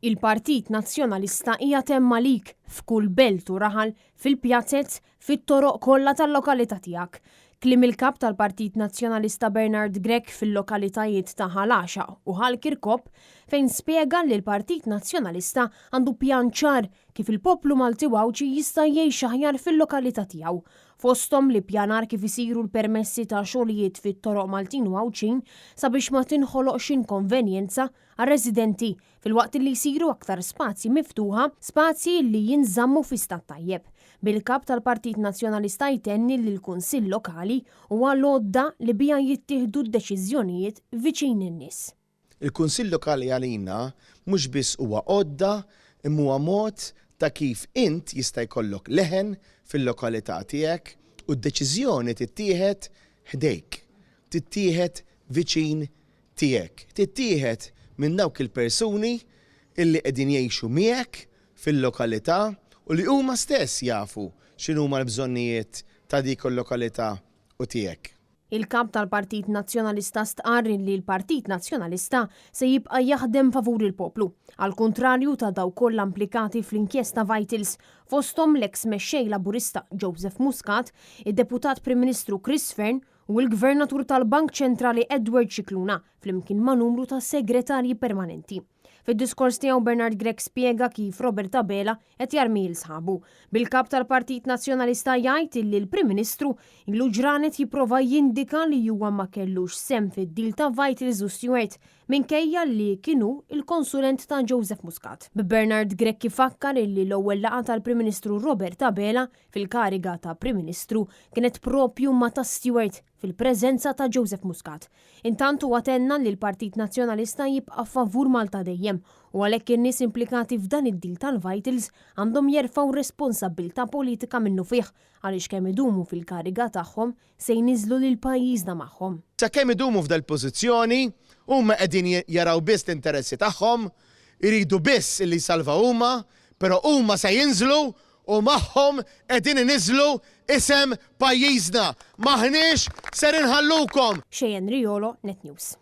Il-Partit Nazzjonalista hija temma lik f'kull belt u raħal fil-pjazzett fit-toroq kollha tal-lokalità tiegħek. Kliem il-kap tal-Partit Nazzjonalista Bernard Grech fil-lokalitajiet ta' Ħalaxa u Ħalkirkop fejn spjega li l-Partit Nazzjonalista għandu pjan ċar kif il-poplu Malti Wawċi jista' jgħix aħjar fil-lokalità tiegħu. Fosthom li pjanar kif isiru l-permessi ta' xogħlijiet fit-toroq Maltin Wawċin sabiex ma tinħoloqx inkonvenjenza għar-residenti fil-waqt li jsiru aktar spazji miftuħa, spazji li jinżammu fi stat tajjeb. Bil-kap tal-Partit Nazzjonalista jtenni li l-Kunsill Lokali huwa l-għodda li bija jittieħdu d-deċiżjonijiet viċin in-nies. Il-Kunsill Lokali għalina mhux biss huwa għodda imma huwa mod ta' kif int jista' jkollok leħen fil-lokalità tiegħek u d-deċiżjoni tittieħed ħdejk, tittieħed viċin tiegħek, tittieħed minn dawk il-persuni illi qegħdin jgħixu miegħek fil-lokalità u li huma stess jafu x'inhuma l-bżonnijiet ta' dik il-lokalità u tiegħek. Il-kap tal-Partit Nazzjonalista stqarr li l-Partit Nazzjonalista se jibqa' jaħdem favur il-poplu, għal kontrarju ta' daw kollha implikati fl-inkjesta Vitals fosthom l-eks mexxej Laburista Joseph Muscat, id-Deputat Prim Ministru Chris Fearn u l-Gvernatur tal-Bank Ċentrali Edward Cicluna flimkien ma' numru ta' segretarji permanenti. Fid-diskors tiegħu Bernard Grech spjega kif Robert Abela qed jarmi l-sħabu. Bil-kap tal-Partit Nazzjonalista jgħid li l-Prim Ministru ilu ġranet jipprova jindika li huwa ma kellux sem fid-dil ta' Vitals u Stewart minkejja li kienu il-konsulent ta' Joseph Muscat. Bernard Grech ifakkar li l-ewwel laqgħa tal-Prim Ministru Robert Abela fil-kariga ta' Prim Ministru kienet propju ma' ta' Stewart fil-preżenza ta' Joseph Muscat. Intantu għatenna li l-Partit Nazzjonalista jibqa' favur Malta dejjem u għalhekk in-nies implikati f'dan id-dil tal-Vitals għandhom jerfgħu responsabbiltà politika minnu fih għaliex kemm idumu fil-kariga tagħhom se jniżlu lil pajjiżna magħhom. Sakemm idumu f'dal pożizzjoni huma qegħdin jaraw biss l-interessi tagħhom, iridu biss li jsalva huma, però huma se jinżlu u magħhom qegħdin iniżlu isem pajjiżna. Maħniex ser inħallukom. Xejn Riolo, Net News.